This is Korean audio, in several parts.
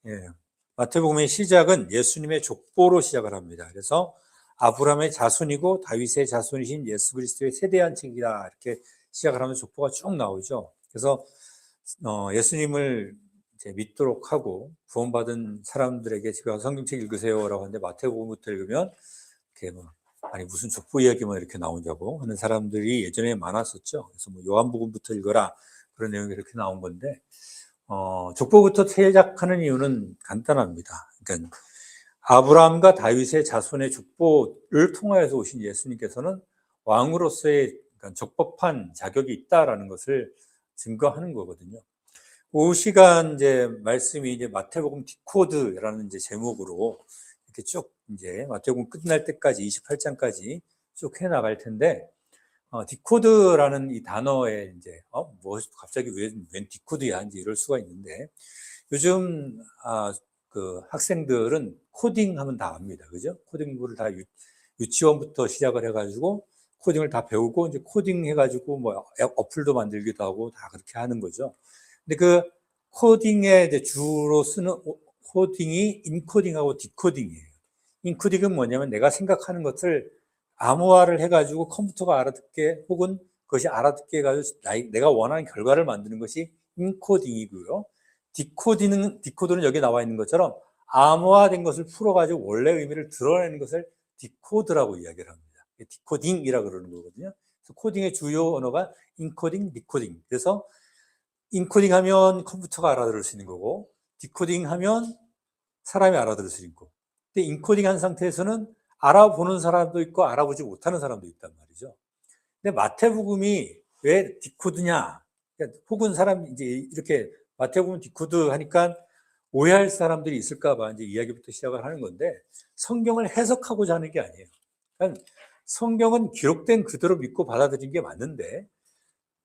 예. 마태복음의 시작은 예수님의 족보로 시작을 합니다. 그래서 아브라함의 자손이고 다윗의 자손이신 예수 그리스도의 세대한 책이다 이렇게 시작을 하면 족보가 쭉 나오죠. 그래서 예수님을 이제 믿도록 하고 구원받은 사람들에게 제가 성경책 읽으세요라고 하는데 마태복음부터 읽으면 이렇게 아니 무슨 족보 이야기만 이렇게 나오냐고 하는 사람들이 예전에 많았었죠. 그래서 요한복음부터 읽어라 그런 내용이 이렇게 나온 건데 족보부터 시작하는 이유는 간단합니다. 그러니까 아브라함과 다윗의 자손의 족보를 통하여서 오신 예수님께서는 왕으로서의 그러니까 적법한 자격이 있다라는 것을 증거하는 거거든요. 그 시간 이제 말씀이 이제 마태복음 디코드라는 이제 제목으로 이렇게 쭉 이제 마태복음 끝날 때까지 28장까지 쭉 해 나갈 텐데 디코드라는 이 단어에 이제 뭐 갑자기 웬 디코드야 이제 이럴 수가 있는데 요즘 그 학생들은 코딩하면 다 압니다, 그죠? 코딩 공부를 다 유치원부터 시작을 해가지고 코딩을 다 배우고 이제 코딩 해가지고 뭐 어플도 만들기도 하고 다 그렇게 하는 거죠. 근데 그 코딩에 이제 주로 쓰는 코딩이 인코딩하고 디코딩이에요. 인코딩은 뭐냐면 내가 생각하는 것을 암호화를 해가지고 컴퓨터가 알아듣게 혹은 그것이 알아듣게 해가지고 내가 원하는 결과를 만드는 것이 인코딩이고요. 디코드는 여기 나와 있는 것처럼 암호화된 것을 풀어가지고 원래 의미를 드러내는 것을 디코드라고 이야기를 합니다. 디코딩이라고 그러는 거거든요. 그래서 코딩의 주요 언어가 인코딩, 디코딩. 그래서 인코딩 하면 컴퓨터가 알아들을 수 있는 거고, 디코딩 하면 사람이 알아들을 수 있는 거고. 근데 인코딩 한 상태에서는 알아보는 사람도 있고 알아보지 못하는 사람도 있단 말이죠. 근데 마태복음이 왜 디코드냐? 혹은 사람 이제 이렇게 마태복음 디코드 하니까 오해할 사람들이 있을까봐 이제 이야기부터 시작을 하는 건데 성경을 해석하고자 하는 게 아니에요. 그러니까 성경은 기록된 그대로 믿고 받아들인 게 맞는데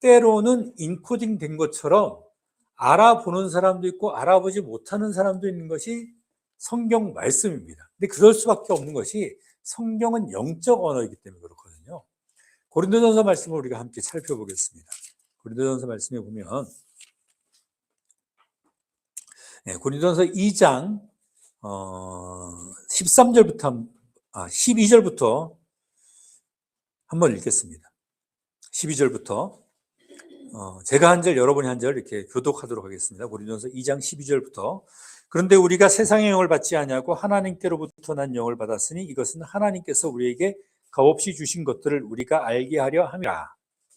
때로는 인코딩 된 것처럼 알아보는 사람도 있고 알아보지 못하는 사람도 있는 것이 성경 말씀입니다. 근데 그럴 수밖에 없는 것이 성경은 영적 언어이기 때문에 그렇거든요. 고린도전서 말씀을 우리가 함께 살펴보겠습니다. 고린도전서 말씀에 보면 고린도전서 2장 13절부터 12절부터 한번 읽겠습니다. 12절부터 제가 한 절 여러분이 한 절 이렇게 교독하도록 하겠습니다. 고린도전서 2장 12절부터 그런데 우리가 세상의 영을 받지 아니하고 하나님께로부터 난 영을 받았으니 이것은 하나님께서 우리에게 값없이 주신 것들을 우리가 알게 하려 함이라.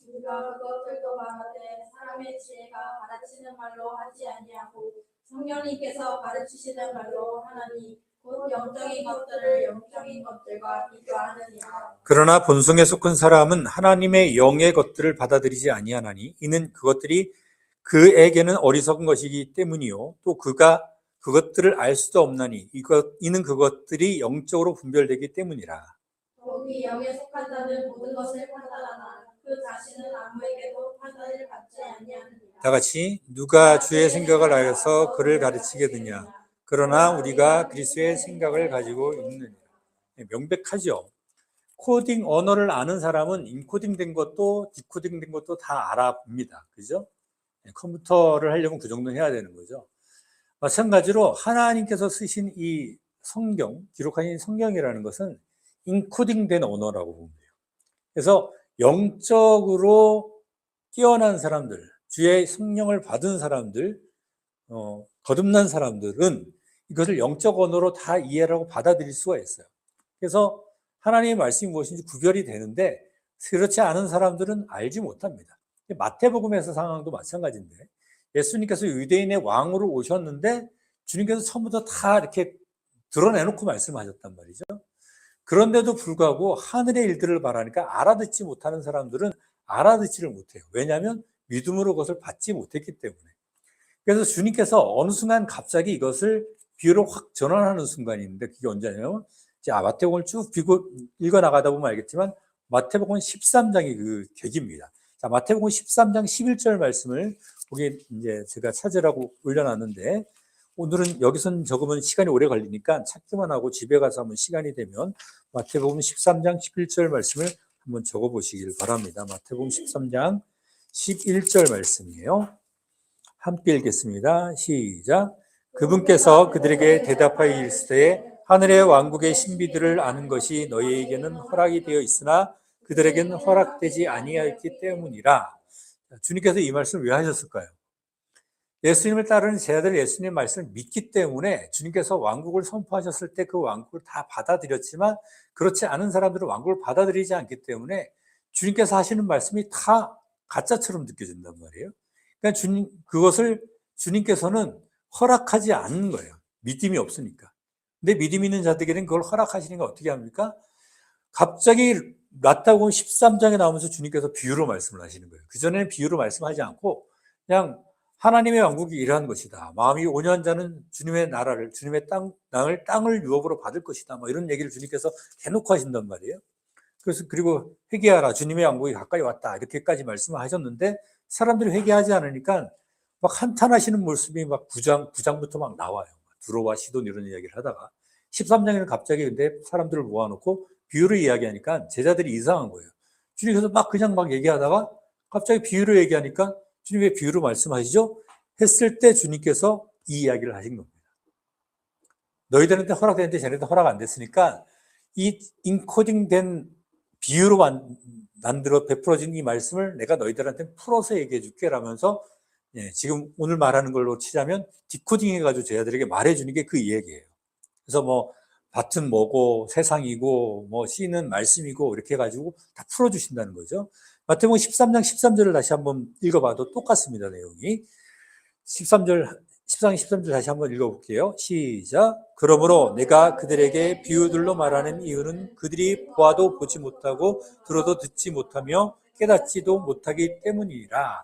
우리가 그것들도 말하되 사람의 지혜가 가르치는 말로 하지 아니하고 성령님께서 가르치시는 말로 하나니 곧 영적인 것들을 영적인 것들과 비교하느니라. 그러나 본성에 속한 사람은 하나님의 영의 것들을 받아들이지 아니하나니 이는 그것들이 그에게는 어리석은 것이기 때문이요 또 그가 그것들을 알 수도 없나니 이는 그것들이 영적으로 분별되기 때문이라. 더욱이 영에 속한 자는 모든 것을 판단하나 그 자신은 아무에게도 판단을 받지 아니하느니라. 다 같이 누가 주의 생각을 알아서 그를 가르치겠느냐. 그러나 우리가 그리스도의 생각을 가지고 있느니라. 명백하죠. 코딩 언어를 아는 사람은 인코딩 된 것도 디코딩 된 것도 다 알아봅니다. 그죠? 컴퓨터를 하려면 그 정도는 해야 되는 거죠. 마찬가지로 하나님께서 쓰신 이 성경, 기록하신 성경이라는 것은 인코딩 된 언어라고 보면 돼요. 그래서 영적으로 뛰어난 사람들, 주의 성령을 받은 사람들, 거듭난 사람들은 이것을 영적 언어로 다 이해하고 받아들일 수가 있어요. 그래서 하나님의 말씀이 무엇인지 구별이 되는데 그렇지 않은 사람들은 알지 못합니다. 마태복음에서 상황도 마찬가지인데 예수님께서 유대인의 왕으로 오셨는데 주님께서 처음부터 다 이렇게 드러내놓고 말씀하셨단 말이죠. 그런데도 불구하고 하늘의 일들을 바라니까 알아듣지 못하는 사람들은 알아듣지를 못해요. 왜냐하면 믿음으로 그것을 받지 못했기 때문에. 그래서 주님께서 어느 순간 갑자기 이것을 비유로 확 전환하는 순간이 있는데 그게 언제냐면 마태복음을 쭉 읽어 나가다 보면 알겠지만 마태복음 13장이 그 계기입니다. 자, 마태복음 13장 11절 말씀을 거기 이제 제가 찾으라고 올려놨는데 오늘은 여기선 적으면 시간이 오래 걸리니까 찾기만 하고 집에 가서 한번 시간이 되면 마태복음 13장 11절 말씀을 한번 적어 보시길 바랍니다. 마태복음 13장 11절 말씀이에요. 함께 읽겠습니다. 시작. 그분께서 그들에게 대답하여 이르시되 하늘의 왕국의 신비들을 아는 것이 너희에게는 허락이 되어 있으나 그들에게는 허락되지 아니하였기 때문이라. 주님께서 이 말씀을 왜 하셨을까요? 예수님을 따르는 제자들은 예수님의 말씀을 믿기 때문에 주님께서 왕국을 선포하셨을 때 그 왕국을 다 받아들였지만 그렇지 않은 사람들은 왕국을 받아들이지 않기 때문에 주님께서 하시는 말씀이 다 가짜처럼 느껴진단 말이에요. 그러니까 그것을 주님께서는 허락하지 않는 거예요. 믿음이 없으니까. 근데 믿음 있는 자들에게는 그걸 허락하시니까 어떻게 합니까? 갑자기 마태복음 13장에 나오면서 주님께서 비유로 말씀을 하시는 거예요. 그전에는 비유로 말씀하지 않고 그냥 하나님의 왕국이 이러한 것이다. 마음이 온유한 자는 주님의 나라를, 주님의 땅을 유업으로 받을 것이다. 뭐 이런 얘기를 주님께서 대놓고 하신단 말이에요. 그래서 그리고 회개하라. 주님의 왕국이 가까이 왔다. 이렇게까지 말씀을 하셨는데 사람들이 회개하지 않으니까 막 한탄하시는 모습이 막 9장부터 막 나와요. 두로와 시돈 이런 이야기를 하다가 13장에는 갑자기 근데 사람들을 모아놓고 비유를 이야기하니까 제자들이 이상한 거예요. 주님께서 막 그냥 막 얘기하다가 갑자기 비유로 얘기하니까 주님 왜 비유로 말씀하시죠? 했을 때 주님께서 이 이야기를 하신 겁니다. 너희들한테 허락되는데 쟤네들 허락 안 됐으니까 이 인코딩된 비유로 만들어 베풀어진 이 말씀을 내가 너희들한테 풀어서 얘기해 줄게 라면서 지금 오늘 말하는 걸로 치자면 디코딩 해가지고 제자들에게 말해주는 게 그 얘기예요. 그래서 뭐 밭은 뭐고 세상이고 뭐 씨는 말씀이고 이렇게 해가지고 다 풀어주신다는 거죠. 마태복음 13장 13절을 다시 한번 읽어봐도 똑같습니다. 내용이 13장 13절 다시 한번 읽어볼게요. 시작. 그러므로 내가 그들에게 비유들로 말하는 이유는 그들이 보아도 보지 못하고 들어도 듣지 못하며 깨닫지도 못하기 때문이라.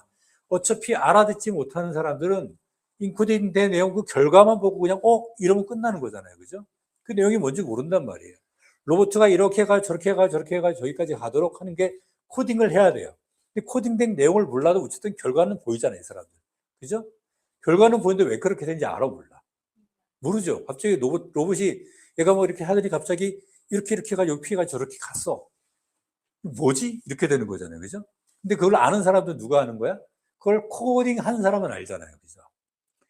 어차피 알아듣지 못하는 사람들은 인코딩된 내용 그 결과만 보고 그냥 이러면 끝나는 거잖아요. 그죠? 그 내용이 뭔지 모른단 말이에요. 로봇가 이렇게 가 저렇게 가 저렇게 가 저기까지 가도록 하는 게 코딩을 해야 돼요. 근데 코딩된 내용을 몰라도 어쨌든 결과는 보이잖아요, 이 사람들. 그죠? 결과는 보이는데 왜 그렇게 되는지 알아 몰라. 모르죠. 갑자기 로봇이 얘가 뭐 이렇게 하더니 갑자기 이렇게 가 여기 피해가 저렇게 갔어. 뭐지? 이렇게 되는 거잖아요. 그죠? 근데 그걸 아는 사람도 누가 아는 거야? 그걸 코딩 한 사람은 알잖아요. 그죠?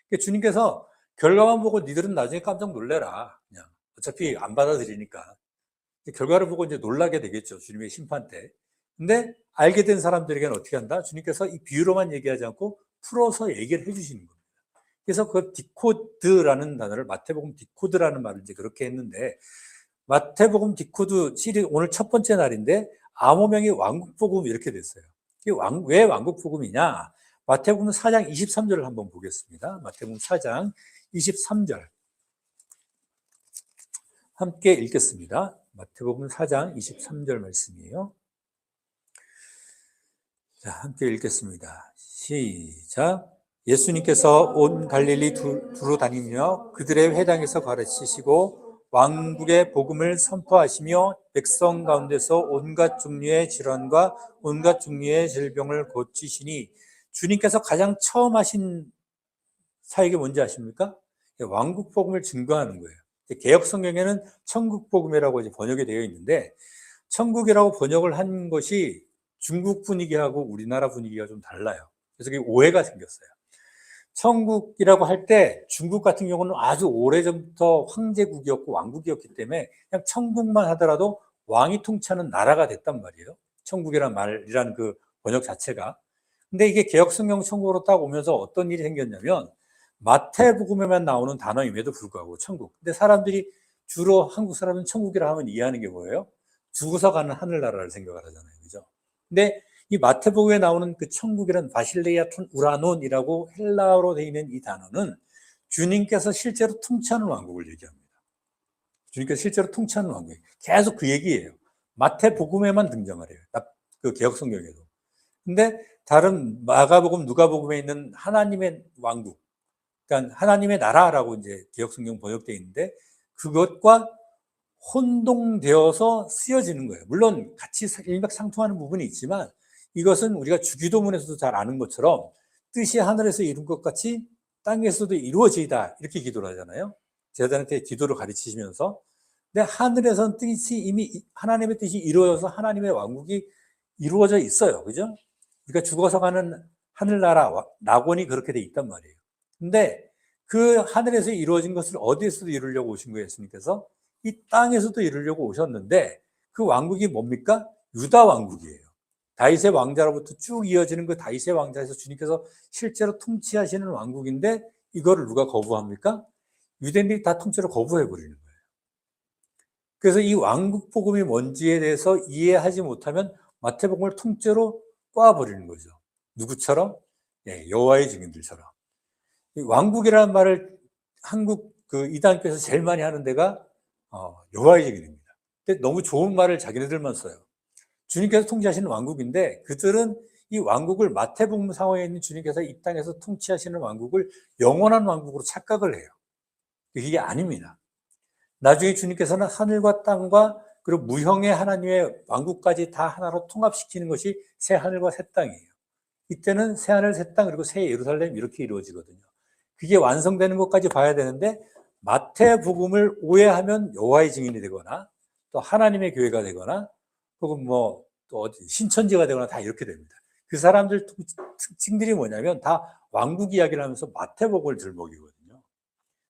그러니까 주님께서 결과만 보고 니들은 나중에 깜짝 놀래라. 그냥 어차피 안 받아들이니까. 결과를 보고 이제 놀라게 되겠죠. 주님의 심판 때. 근데 알게 된 사람들에게는 어떻게 한다? 주님께서 이 비유로만 얘기하지 않고 풀어서 얘기를 해주시는 겁니다. 그래서 그 디코드라는 단어를 마태복음 디코드라는 말을 이제 그렇게 했는데 마태복음 디코드 시리즈 오늘 첫 번째 날인데 암호명이 왕국복음 이렇게 됐어요. 이게 왜 왕국복음이냐? 마태복음 4장 23절을 한번 보겠습니다. 마태복음 4장 23절 함께 읽겠습니다. 마태복음 4장 23절 말씀이에요. 자, 함께 읽겠습니다. 시작. 예수님께서 온 갈릴리 두루 다니며 그들의 회당에서 가르치시고 왕국의 복음을 선포하시며 백성 가운데서 온갖 종류의 질환과 온갖 종류의 질병을 고치시니 주님께서 가장 처음 하신 사역이 뭔지 아십니까? 왕국 복음을 증거하는 거예요. 개역 성경에는 천국 복음이라고 이제 번역이 되어 있는데 천국이라고 번역을 한 것이 중국 분위기하고 우리나라 분위기가 좀 달라요. 그래서 그게 오해가 생겼어요. 천국이라고 할 때 중국 같은 경우는 아주 오래전부터 황제국이었고 왕국이었기 때문에 그냥 천국만 하더라도 왕이 통치하는 나라가 됐단 말이에요. 천국이란 말이란 그 번역 자체가. 근데 이게 개역 성경 천국으로 딱 오면서 어떤 일이 생겼냐면 마태복음에만 나오는 단어임에도 불구하고 천국. 근데 사람들이 주로 한국 사람은 천국이라 하면 이해하는 게 뭐예요? 죽어서 가는 하늘나라를 생각을 하잖아요. 그죠? 근데 이 마태복음에 나오는 그 천국이란 바실레이아톤 우라논이라고 헬라어로 되어 있는 이 단어는 주님께서 실제로 통치하는 왕국을 얘기합니다. 주님께서 실제로 통치하는 왕국. 계속 그 얘기예요. 마태복음에만 등장을 해요. 그 개역 성경에도. 근데 다른 마가복음, 누가복음에 있는 하나님의 왕국, 그러니까 하나님의 나라라고 이제 개역 성경 번역되어 있는데 그것과 혼동되어서 쓰여지는 거예요. 물론 같이 일맥상통하는 부분이 있지만 이것은 우리가 주기도문에서도 잘 아는 것처럼 뜻이 하늘에서 이룬 것 같이 땅에서도 이루어지이다 이렇게 기도를 하잖아요. 제자들한테 기도를 가르치시면서. 근데 하늘에서는 뜻이 이미 하나님의 뜻이 이루어져서 하나님의 왕국이 이루어져 있어요. 그죠? 그러니까 죽어서 가는 하늘나라 낙원이 그렇게 돼 있단 말이에요. 근데 그 하늘에서 이루어진 것을 어디에서도 이루려고 오신 거예요, 예수님께서? 이 땅에서도 이루려고 오셨는데 그 왕국이 뭡니까? 유다 왕국이에요. 다윗의 왕자로부터 쭉 이어지는 그 다윗의 왕자에서 주님께서 실제로 통치하시는 왕국인데 이거를 누가 거부합니까? 유대인들이 다 통째로 거부해버리는 거예요. 그래서 이 왕국 복음이 뭔지에 대해서 이해하지 못하면 마태복음을 통째로 꽈버리는 거죠. 누구처럼? 예, 여호와의 증인들처럼. 이 왕국이라는 말을 한국 그 이단교에서 제일 많이 하는 데가 여호와의 증인입니다. 근데 너무 좋은 말을 자기네들만 써요. 주님께서 통치하시는 왕국인데 그들은 이 왕국을 마태복음 상황에 있는 주님께서 이 땅에서 통치하시는 왕국을 영원한 왕국으로 착각을 해요. 이게 아닙니다. 나중에 주님께서는 하늘과 땅과 그리고 무형의 하나님의 왕국까지 다 하나로 통합시키는 것이 새 하늘과 새 땅이에요. 이때는 새 하늘, 새 땅, 그리고 새 예루살렘 이렇게 이루어지거든요. 그게 완성되는 것까지 봐야 되는데 마태복음을 오해하면 여호와의 증인이 되거나 또 하나님의 교회가 되거나 혹은 뭐 또 어디 신천지가 되거나 다 이렇게 됩니다. 그 사람들 특징들이 뭐냐면 다 왕국 이야기를 하면서 마태복음을 들먹이거든요.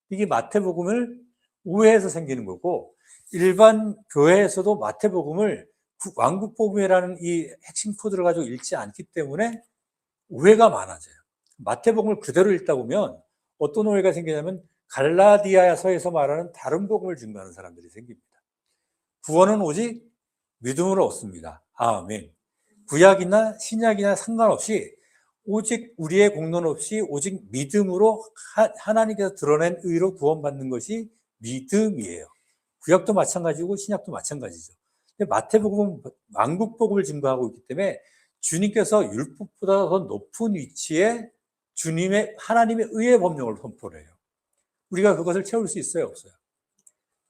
이게 마태복음을 오해해서 생기는 거고 일반 교회에서도 마태복음을 왕국복음이라는 이 핵심 코드를 가지고 읽지 않기 때문에 오해가 많아져요. 마태복음을 그대로 읽다 보면 어떤 오해가 생기냐면 갈라디아서에서 말하는 다른 복음을 증거하는 사람들이 생깁니다. 구원은 오직 믿음으로 얻습니다. 아멘. 구약이나 신약이나 상관없이 오직 우리의 공로는 없이 오직 믿음으로 하나님께서 드러낸 의로 구원받는 것이 믿음이에요. 구약도 마찬가지고 신약도 마찬가지죠. 근데 마태복음은 왕국복음을 증거하고 있기 때문에 주님께서 율법보다 더 높은 위치에 주님의 하나님의 의의 법령을 선포를 해요. 우리가 그것을 채울 수 있어요, 없어요?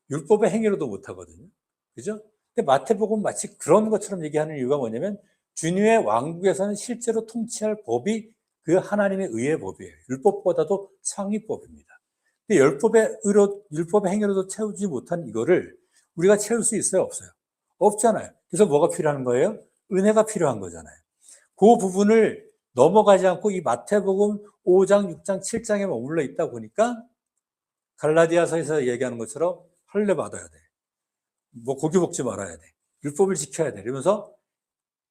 율법의 행위로도 못하거든요. 그죠? 근데 마태복음 마치 그런 것처럼 얘기하는 이유가 뭐냐면 주님의 왕국에서는 실제로 통치할 법이 그 하나님의 의의 법이에요. 율법보다도 상위법입니다. 근데 율법의 행위로도 채우지 못한 이거를 우리가 채울 수 있어요, 없어요? 없잖아요. 그래서 뭐가 필요한 거예요? 은혜가 필요한 거잖아요. 그 부분을 넘어가지 않고 이 마태복음 5장, 6장, 7장에 머물러 있다 보니까 갈라디아서에서 얘기하는 것처럼 할례 받아야 돼. 뭐 고기 먹지 말아야 돼. 율법을 지켜야 돼. 이러면서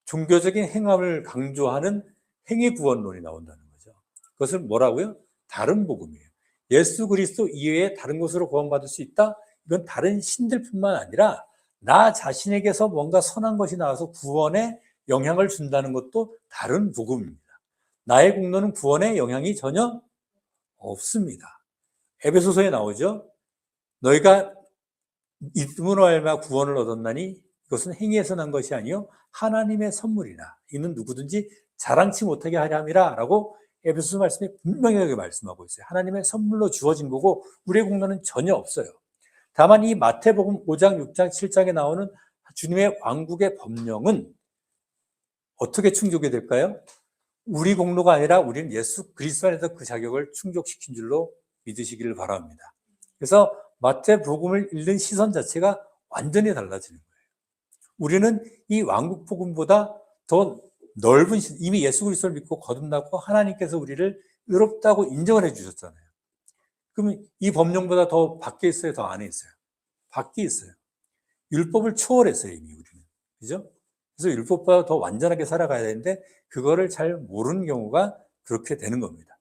종교적인 행함을 강조하는 행위 구원론이 나온다는 거죠. 그것은 뭐라고요? 다른 복음이에요. 예수 그리스도 이외에 다른 것으로 구원받을 수 있다? 이건 다른 신들뿐만 아니라 나 자신에게서 뭔가 선한 것이 나와서 구원에 영향을 준다는 것도 다른 복음입니다. 나의 공로는 구원에 영향이 전혀 없습니다. 에베소서에 나오죠. 너희가 믿음으로 말미암아 구원을 얻었나니 이것은 행위에서 난 것이 아니요 하나님의 선물이라. 이는 누구든지 자랑치 못하게 하려 함이라 라고 에베소서 말씀에 분명하게 말씀하고 있어요. 하나님의 선물로 주어진 거고 우리의 공로는 전혀 없어요. 다만 이 마태복음 5장, 6장, 7장에 나오는 주님의 왕국의 법령은 어떻게 충족이 될까요? 우리 공로가 아니라 우리는 예수 그리스도 안에서 그 자격을 충족시킨 줄로 믿으시기를 바랍니다. 그래서 마태복음을 읽는 시선 자체가 완전히 달라지는 거예요. 우리는 이 왕국 복음보다 더 넓은 이미 예수 그리스도를 믿고 거듭났고 하나님께서 우리를 의롭다고 인정을 해주셨잖아요. 그러면 이 법령보다 더 밖에 있어요? 더 안에 있어요? 밖에 있어요. 율법을 초월했어요, 이미 우리는. 그죠? 그래서 율법보다 더 완전하게 살아가야 되는데 그거를 잘 모르는 경우가 그렇게 되는 겁니다.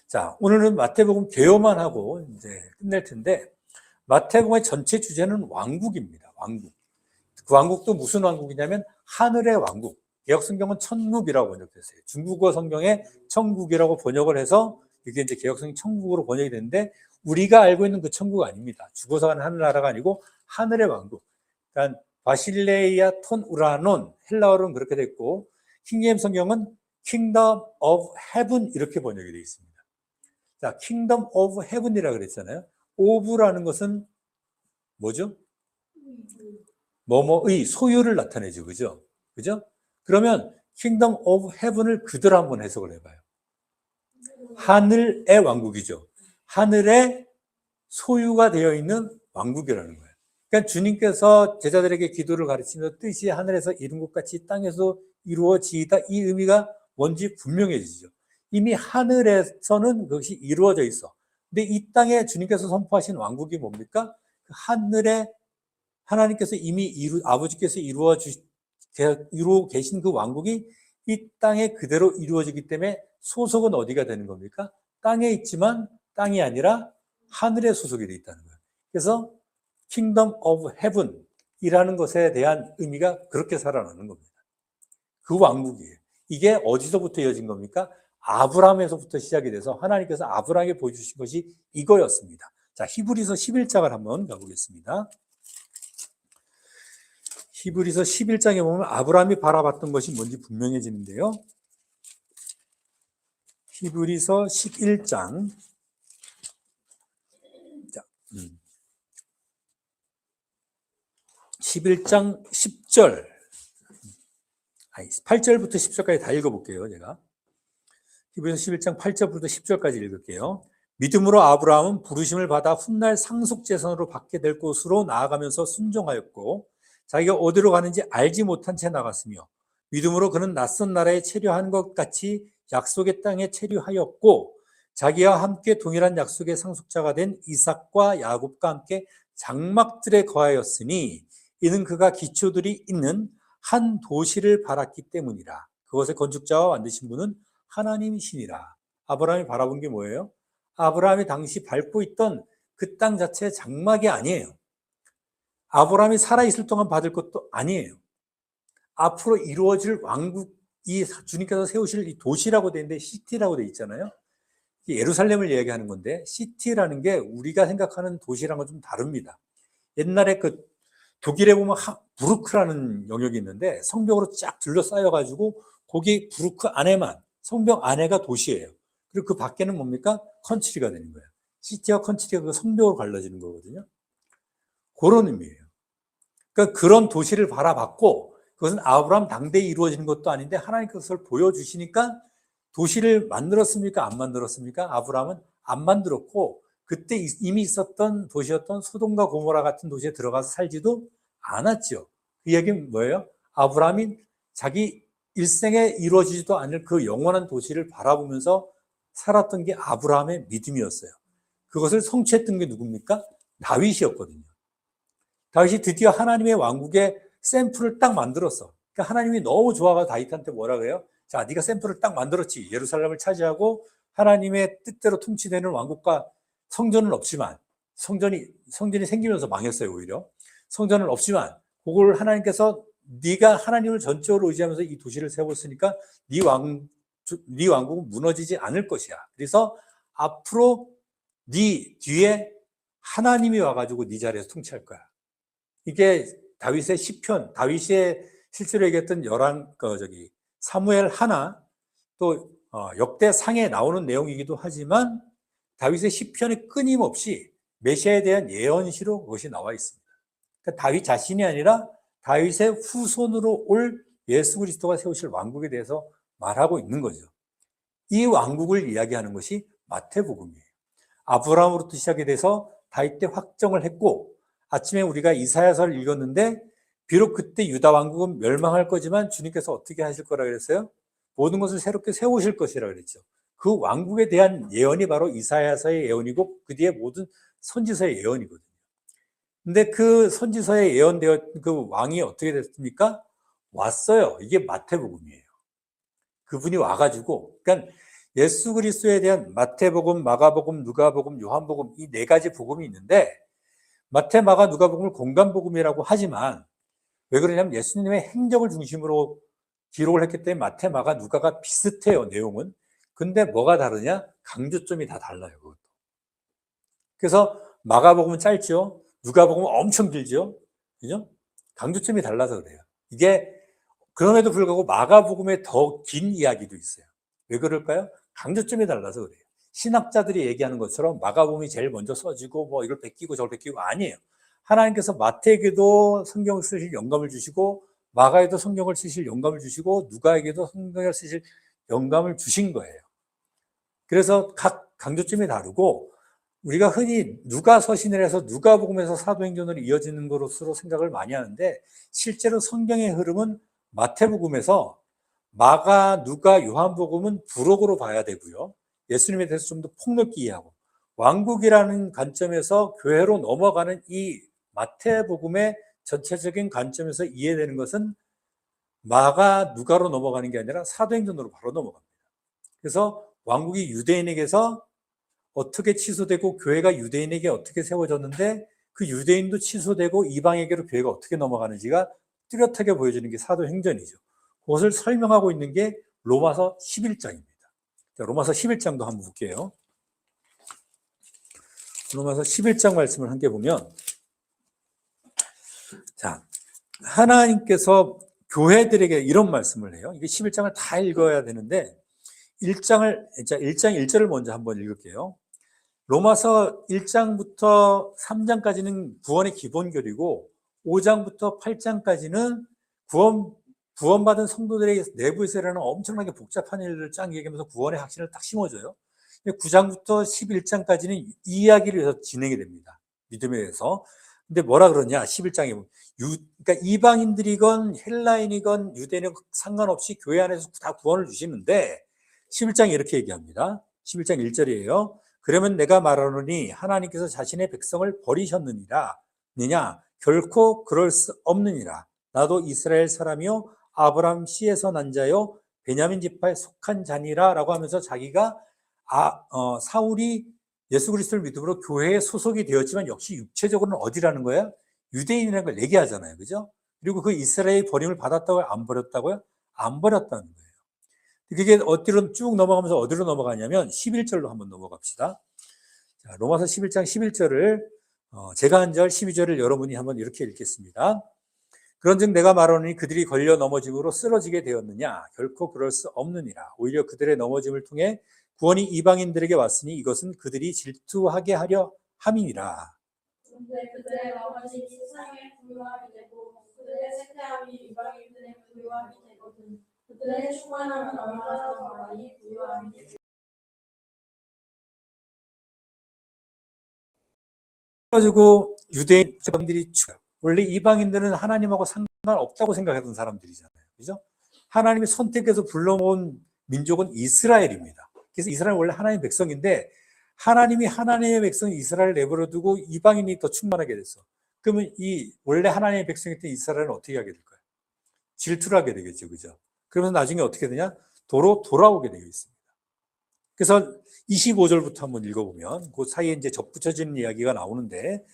자, 오늘은 마태복음 개요만 하고 이제 끝낼 텐데 마태복음의 전체 주제는 왕국입니다. 왕국. 그 왕국도 무슨 왕국이냐면 하늘의 왕국. 개역 성경은 천국이라고 번역됐어요. 중국어 성경에 천국이라고 번역을 해서 이게 이제 개역 성경 천국으로 번역이 됐는데 우리가 알고 있는 그 천국 아닙니다. 죽어서 가는 하늘나라가 아니고 하늘의 왕국. 그러니까 바실레이아 톤 우라논 헬라어로는 그렇게 됐고 킹제임스 성경은 Kingdom of Heaven 이렇게 번역이 되어 있습니다. 자, Kingdom of Heaven이라고 그랬잖아요. of라는 것은 뭐죠? 뭐뭐의 소유를 나타내죠. 그죠? 그죠? 그러면 Kingdom of Heaven을 그대로 한번 해석을 해봐요. 하늘의 왕국이죠. 하늘의 소유가 되어 있는 왕국이라는 거예요. 그러니까 주님께서 제자들에게 기도를 가르치면서 뜻이 하늘에서 이룬 것 같이 땅에서 이루어지다 이 의미가 뭔지 분명해지죠. 이미 하늘에서는 그것이 이루어져 있어. 근데 이 땅에 주님께서 선포하신 왕국이 뭡니까? 그 하늘에 하나님께서 이미 아버지께서 이루어 계신 그 왕국이 이 땅에 그대로 이루어지기 때문에 소속은 어디가 되는 겁니까? 땅에 있지만 땅이 아니라 하늘에 소속이 되어 있다는 거예요. 그래서 Kingdom of Heaven이라는 것에 대한 의미가 그렇게 살아나는 겁니다. 그 왕국이에요. 이게 어디서부터 이어진 겁니까? 아브라함에서부터 시작이 돼서 하나님께서 아브라함에게 보여주신 것이 이거였습니다. 자, 히브리서 11장을 한번 가보겠습니다. 히브리서 11장에 보면 아브라함이 바라봤던 것이 뭔지 분명해지는데요. 히브리서 11장. 자, 11장 10절. 8절부터 10절까지 다 읽어볼게요, 제가. 히브리서 11장 8절부터 10절까지 읽을게요. 믿음으로 아브라함은 부르심을 받아 훗날 상속재산으로 받게 될 곳으로 나아가면서 순종하였고 자기가 어디로 가는지 알지 못한 채 나갔으며 믿음으로 그는 낯선 나라에 체류한 것 같이 약속의 땅에 체류하였고 자기와 함께 동일한 약속의 상속자가 된 이삭과 야곱과 함께 장막들에 거하였으니 이는 그가 기초들이 있는 한 도시를 바랐기 때문이라. 그것의 건축자와 만드신 분은 하나님이시니라. 아브라함이 바라본 게 뭐예요? 아브라함이 당시 밟고 있던 그 땅 자체의 장막이 아니에요. 아브라함이 살아있을 동안 받을 것도 아니에요. 앞으로 이루어질 왕국이 주님께서 세우실 이 도시라고 되어 있는데 시티라고 되어 있잖아요. 예루살렘을 이야기하는 건데 시티라는 게 우리가 생각하는 도시랑은 좀 다릅니다. 옛날에 그 독일에 보면 부르크라는 영역이 있는데 성벽으로 쫙 둘러싸여가지고 거기 부르크 안에만 성벽 안에가 도시예요. 그리고 그 밖에는 뭡니까? 컨트리가 되는 거예요. 시티와 컨트리가 그 성벽으로 갈라지는 거거든요. 그런 의미예요. 그러니까 그런 도시를 바라봤고 그것은 아브라함 당대에 이루어지는 것도 아닌데 하나님께서 그것을 보여주시니까 도시를 만들었습니까? 안 만들었습니까? 아브라함은 안 만들었고 그때 이미 있었던 도시였던 소돔과 고모라 같은 도시에 들어가서 살지도 않았죠. 그 얘기는 뭐예요? 아브라함이 자기 일생에 이루어지지도 않을 그 영원한 도시를 바라보면서 살았던 게 아브라함의 믿음이었어요. 그것을 성취했던 게 누굽니까? 다윗이었거든요. 다윗이 드디어 하나님의 왕국의 샘플을 딱 만들었어. 그러니까 하나님이 너무 좋아가 다윗한테 뭐라 그래요? 자, 네가 샘플을 딱 만들었지. 예루살렘을 차지하고 하나님의 뜻대로 통치되는 왕국과 성전은 없지만 성전이 생기면서 망했어요. 오히려 성전은 없지만 그걸 하나님께서 네가 하나님을 전적으로 의지하면서 이 도시를 세웠으니까 네 왕국은 무너지지 않을 것이야. 그래서 앞으로 네 뒤에 하나님이 와가지고 네 자리에서 통치할 거야. 이게 다윗의 시편, 다윗의 실제로 얘기했던 사무엘 하나 또 역대상에 나오는 내용이기도 하지만 다윗의 시편에 끊임없이 메시아에 대한 예언시로 그것이 나와 있습니다. 그러니까 다윗 자신이 아니라 다윗의 후손으로 올 예수 그리스도가 세우실 왕국에 대해서 말하고 있는 거죠. 이 왕국을 이야기하는 것이 마태복음이에요. 아브라함으로부터 시작이 돼서 다윗 때 확정을 했고 아침에 우리가 이사야서를 읽었는데 비록 그때 유다 왕국은 멸망할 거지만 주님께서 어떻게 하실 거라 그랬어요? 모든 것을 새롭게 세우실 것이라 그랬죠. 그 왕국에 대한 예언이 바로 이사야서의 예언이고 그 뒤에 모든 선지서의 예언이거든요. 근데 그 선지서에 예언되었던 그 왕이 어떻게 됐습니까? 왔어요. 이게 마태복음이에요. 그분이 와가지고, 그러니까 예수 그리스도에 대한 마태복음, 마가복음, 누가복음, 요한복음 이 네 가지 복음이 있는데 마태, 마가, 누가복음을 공간복음이라고 하지만 왜 그러냐면 예수님의 행적을 중심으로 기록을 했기 때문에 마태, 마가, 누가가 비슷해요. 내용은. 근데 뭐가 다르냐? 강조점이 다 달라요. 그것도. 그래서 마가복음은 짧죠. 누가복음은 엄청 길죠. 그죠? 강조점이 달라서 그래요. 이게 그럼에도 불구하고 마가복음에 더 긴 이야기도 있어요. 왜 그럴까요? 강조점이 달라서 그래요. 신학자들이 얘기하는 것처럼 마가복음이 제일 먼저 써지고 뭐 이걸 베끼고 저걸 베끼고 아니에요. 하나님께서 마태에게도 성경을 쓰실 영감을 주시고 마가에도 성경을 쓰실 영감을 주시고 누가에게도 성경을 쓰실 영감을 주신 거예요. 그래서 각 강조점이 다르고 우리가 흔히 누가서신을 해서 누가복음에서 사도행전으로 이어지는 것으로 생각을 많이 하는데 실제로 성경의 흐름은 마태복음에서 마가, 누가, 요한복음은 부록으로 봐야 되고요. 예수님에 대해서 좀 더 폭넓게 이해하고 왕국이라는 관점에서 교회로 넘어가는 이 마태복음의 전체적인 관점에서 이해되는 것은 마가 누가로 넘어가는 게 아니라 사도행전으로 바로 넘어갑니다. 그래서 왕국이 유대인에게서 어떻게 취소되고 교회가 유대인에게 어떻게 세워졌는데 그 유대인도 취소되고 이방에게로 교회가 어떻게 넘어가는지가 뚜렷하게 보여주는 게 사도행전이죠. 그것을 설명하고 있는 게 로마서 11장입니다. 로마서 11장도 한번 볼게요. 로마서 11장 말씀을 함께 보면, 자, 하나님께서 교회들에게 이런 말씀을 해요. 이게 11장을 다 읽어야 되는데 1장 1절을 먼저 한번 읽을게요. 로마서 1장부터 3장까지는 구원의 기본결이고 5장부터 8장까지는 구원받은 성도들의 내부에서 일어나는 엄청나게 복잡한 일들을 쫙 얘기하면서 구원의 확신을 딱 심어줘요. 9장부터 11장까지는 이 이야기를 해서 진행이 됩니다. 믿음에 대해서. 근데 뭐라 그러냐? 11장에 보면 그러니까 이방인들이건 헬라인이건 유대인이건 상관없이 교회 안에서 다 구원을 주시는데 11장에 이렇게 얘기합니다. 11장 1절이에요. 그러면 내가 말하노니 하나님께서 자신의 백성을 버리셨느니라. 느냐? 결코 그럴 수 없느니라. 나도 이스라엘 사람이요 아브라함 씨에서 난 자요 베냐민 지파에 속한 자니라 라고 하면서 자기가 사울이 예수 그리스도를 믿음으로 교회에 소속이 되었지만 역시 육체적으로는 어디라는 거야? 유대인이라는 걸 얘기하잖아요. 그죠? 그리고 그 이스라엘의 버림을 받았다고요? 안 버렸다고요? 안 버렸다는 거예요. 그게 어디로 쭉 넘어가면서 어디로 넘어가냐면 11절로 한번 넘어갑시다. 자, 로마서 11장 11절을 제가 한 절 12절을 여러분이 한번 이렇게 읽겠습니다. 그런즉 내가 말하노니 그들이 걸려 넘어짐으로 쓰러지게 되었느냐? 결코 그럴 수 없느니라. 오히려 그들의 넘어짐을 통해 구원이 이방인들에게 왔으니 이것은 그들이 질투하게 하려 함이니라. 그런데 그들의 넘어짐이 세상의 부유함이 되고 그들의 쇠퇴함이 이방인들의 부유함이 되거든. 그들의 충만함은 얼마나 더 많이 부유함이 되고. 그래가지고 유대인 사람들이 원래 이방인들은 하나님하고 상관없다고 생각하던 사람들이잖아요. 그죠? 하나님이 선택해서 불러모은 민족은 이스라엘입니다. 그래서 이스라엘은 원래 하나님의 백성인데 하나님이 하나님의 백성 이스라엘을 내버려 두고 이방인이 더 충만하게 됐어. 그러면 이 원래 하나님의 백성이었던 이스라엘은 어떻게 하게 될까요? 질투를 하게 되겠죠. 그죠? 그러면서 나중에 어떻게 되냐? 도로 돌아오게 되어 있습니다. 그래서 25절부터 한번 읽어보면 그 사이에 이제 접붙여지는 이야기가 나오는데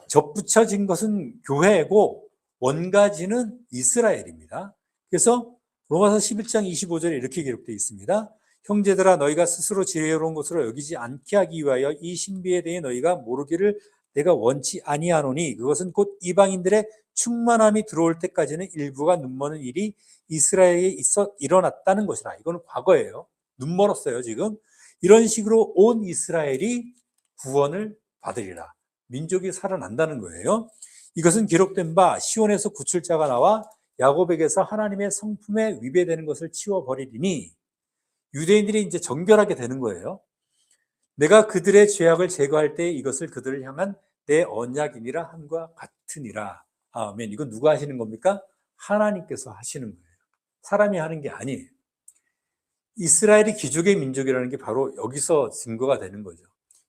접붙여진 것은 교회고 원가지는 이스라엘입니다. 그래서 로마서 11장 25절에 이렇게 기록되어 있습니다. 형제들아 너희가 스스로 지혜로운 것으로 여기지 않게 하기 위하여 이 신비에 대해 너희가 모르기를 내가 원치 아니하노니 그것은 곧 이방인들의 충만함이 들어올 때까지는 일부가 눈머는 일이 이스라엘에 일어났다는 것이라. 이거는 과거예요. 눈멀었어요 지금. 이런 식으로 온 이스라엘이 구원을 받으리라. 민족이 살아난다는 거예요. 이것은 기록된 바 시온에서 구출자가 나와 야곱에게서 하나님의 성품에 위배되는 것을 치워버리리니 유대인들이 이제 정결하게 되는 거예요. 내가 그들의 죄악을 제거할 때 이것을 그들을 향한 내 언약이니라 함과 같으니라. 아멘. 이건 누가 하시는 겁니까? 하나님께서 하시는 거예요. 사람이 하는 게 아니에요. 이스라엘이 기족의 민족이라는 게 바로 여기서 증거가 되는 거죠.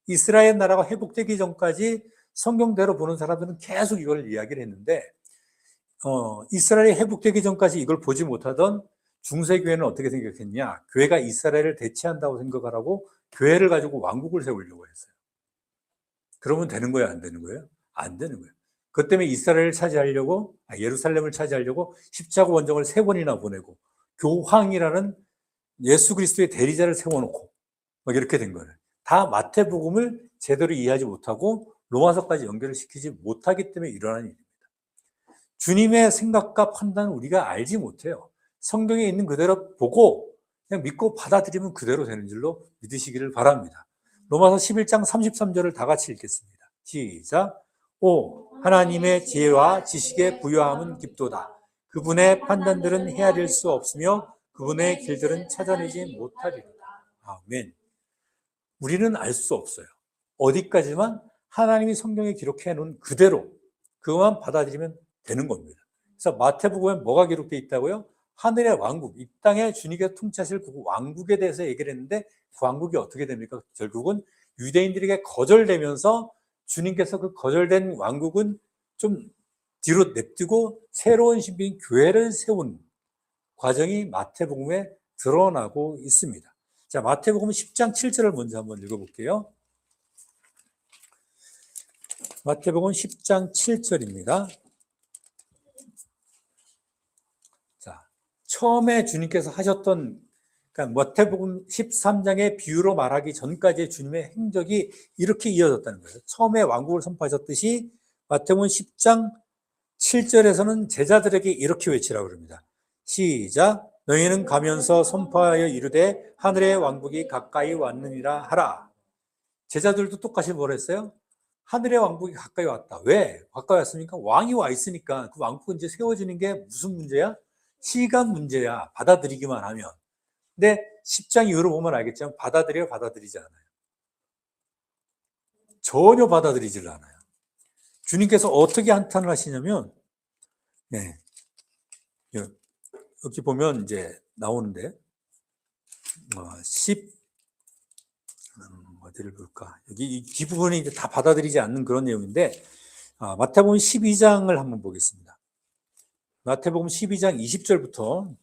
이스라엘 나라가 회복되기 전까지 성경대로 보는 사람들은 계속 이걸 이야기를 했는데 이스라엘이 회복되기 전까지 이걸 보지 못하던 중세교회는 어떻게 생각했냐? 교회가 이스라엘을 대체한다고 생각을 하고 교회를 가지고 왕국을 세우려고 했어요. 그러면 되는 거예요? 안 되는 거예요? 안 되는 거예요. 그것 때문에 이스라엘을 차지하려고 예루살렘을 차지하려고 십자가 원정을 3번이나 보내고 교황이라는 예수 그리스도의 대리자를 세워놓고 막 이렇게 된 거예요. 다 마태복음을 제대로 이해하지 못하고 로마서까지 연결을 시키지 못하기 때문에 일어나는 일입니다. 주님의 생각과 판단은 우리가 알지 못해요. 성경에 있는 그대로 보고 그냥 믿고 받아들이면 그대로 되는 줄로 믿으시기를 바랍니다. 로마서 11장 33절을 다 같이 읽겠습니다. 시작. 오 하나님의 지혜와 지식의 부요함은 깊도다. 그분의 판단들은 헤아릴 수 없으며 그분의 길들은 찾아내지 못하리로다. 아멘. 우리는 알 수 없어요. 어디까지만 하나님이 성경에 기록해 놓은 그대로 그것만 받아들이면 되는 겁니다. 그래서 마태복음에 뭐가 기록되어 있다고요? 하늘의 왕국, 이 땅에 주님께서 통치하실 그 왕국에 대해서 얘기를 했는데 그 왕국이 어떻게 됩니까? 결국은 유대인들에게 거절되면서 주님께서 그 거절된 왕국은 좀 뒤로 냅두고 새로운 신비인 교회를 세운 과정이 마태복음에 드러나고 있습니다. 자, 마태복음 10장 7절을 먼저 한번 읽어볼게요. 마태복음 10장 7절입니다. 자, 처음에 주님께서 하셨던, 그러니까 마태복음 13장의 비유로 말하기 전까지의 주님의 행적이 이렇게 이어졌다는 거예요. 처음에 왕국을 선포하셨듯이 마태복음 10장 7절에서는 제자들에게 이렇게 외치라고 그럽니다. 시작. 너희는 가면서 선포하여 이르되 하늘의 왕국이 가까이 왔느니라 하라. 제자들도 똑같이 뭐라 했어요? 하늘의 왕국이 가까이 왔다. 왜? 가까이 왔습니까? 왕이 와 있으니까. 그 왕국은 이제 세워지는 게 무슨 문제야? 시간 문제야. 받아들이기만 하면. 근데 10장 이후로 보면 알겠지만 받아들여요, 받아들이지 않아요? 전혀 받아들이질 않아요. 주님께서 어떻게 한탄을 하시냐면, 네, 여기 보면 이제 나오는데, 어디를 볼까? 여기 이 뒷부분이 이제 다 받아들이지 않는 그런 내용인데, 마태복음 12장을 한번 보겠습니다. 마태복음 12장 20절부터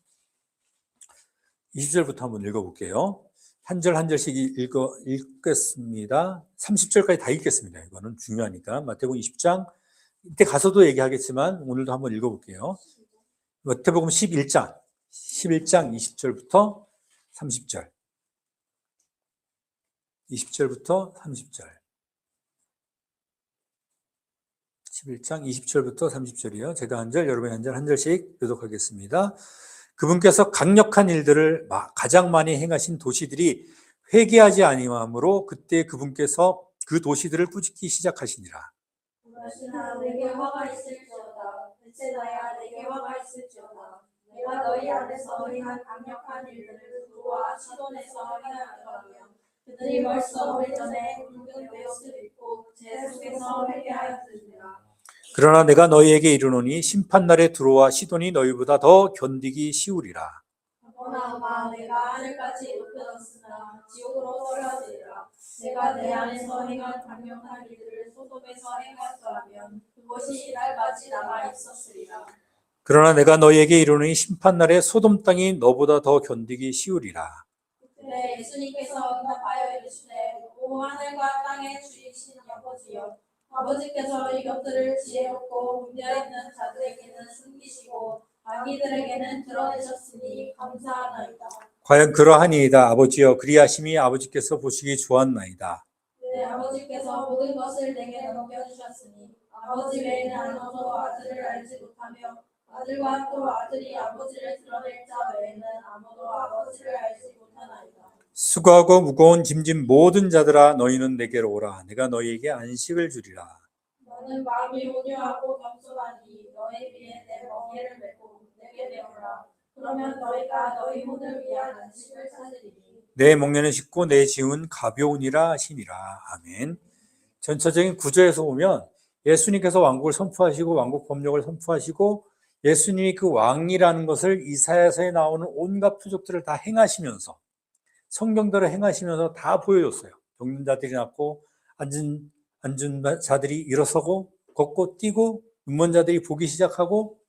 한번 읽어볼게요. 한 절 한 절씩 읽겠습니다. 30절까지 다 읽겠습니다. 이거는 중요하니까. 마태복음 20장, 이때 가서도 얘기하겠지만 오늘도 한번 읽어볼게요. 마태복음 11장 20절부터 30절. 20절부터 30절. 11장 20절부터 30절이요. 제가 한 절, 여러분이 한 절, 한 절씩 교독하겠습니다. 그분께서 강력한 일들을 가장 많이 행하신 도시들이 회개하지 아니함으로 그때 그분께서 그 도시들을 꾸짖기 시작하시니라. 그러시나 내게 화가 있을지어다. 벳세다야 내게 화가 있을지어다. 내가 너희 안에서 행한 강력한 일들을 두로와 시돈에서 행하였더라면 그들이 벌써 오래전에 굵은 베옷을 입고 제 속에서 회개하였으리라. 그러나 내가 너희에게 이르노니 심판날에 두로와 시돈이 너희보다 더 견디기 쉬우리라. 그러나 내가 하늘까지 높여졌으나 지옥으로 떨어지리라. 내가 내 안에서 행한 강력한 일들을 소돔에서 행하였더라면 그곳이 이날까지 남아 있었으리라. 그러나 내가 너희에게 이르노니 심판날에 소돔 땅이 너보다 더 견디기 쉬우리라. 그때 예수님께서 응답하여 이르시되 오 하늘과 땅의 주이신 아버지여, 아버지께서 이것들을 지혜롭고 문제 있는 자들에게는 숨기시고 아기들에게는 드러내셨으니 감사하나이다. 과연 그러하니이다. 아버지여, 그리하심이 아버지께서 보시기 좋았나이다. 내 아버지께서 모든 것을 내게 넘겨주셨으니 아버지 외에는 아무도 아들을 알지 못하며 아들과 또 아들이 아버지를 드러낼 자 외에는 아무도 아버지를 알지 못하나이다. 수고하고 무거운 짐진 모든 자들아 너희는 내게로 오라. 내가 너희에게 안식을 주리라. 너는 마음이 온유하고 겸손하니 너희 위에 내 멍에를 메고 내게 배우라. 그러면 너희가 너희 혼을 위한 안식을 찾으리니 내 멍에는 쉽고 내 짐은 가벼우니라 하시니라. 아멘. 전체적인 구조에서 보면 예수님께서 왕국을 선포하시고 왕국 법령을 선포하시고 예수님이 그 왕이라는 것을 이사야서에 나오는 온갖 표적들을 다 행하시면서 성경대로 행하시면서 다 보여줬어요. 죽는 자들이 낫고 앉은 자들이 일어서고 걷고 뛰고 눈먼 자들이 보기 시작하고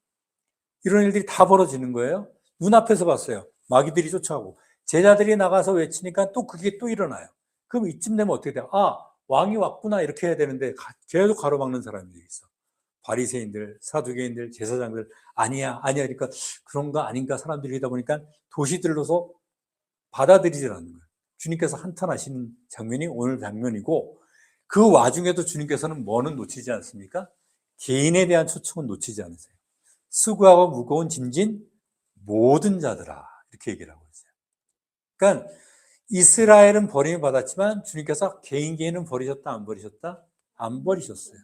이런 일들이 다 벌어지는 거예요. 눈앞에서 봤어요. 마귀들이 쫓아오고 제자들이 나가서 외치니까 또 그게 또 일어나요. 그럼 이쯤 되면 어떻게 돼요? 왕이 왔구나 이렇게 해야 되는데 계속 가로막는 사람들이 있어. 바리새인들, 사두개인들, 제사장들 아니야 그러니까 그런가 아닌가 사람들이다 보니까 도시들로서 받아들이질 않는 거예요. 주님께서 한탄하시는 장면이 오늘 장면이고 그 와중에도 주님께서는 뭐는 놓치지 않습니까? 개인에 대한 초청은 놓치지 않으세요. 수고하고 무거운 짐진 모든 자들아 이렇게 얘기를 하고 있어요. 그러니까 이스라엘은 버림을 받았지만 주님께서 개인은 버리셨다 안 버리셨다? 안 버리셨어요.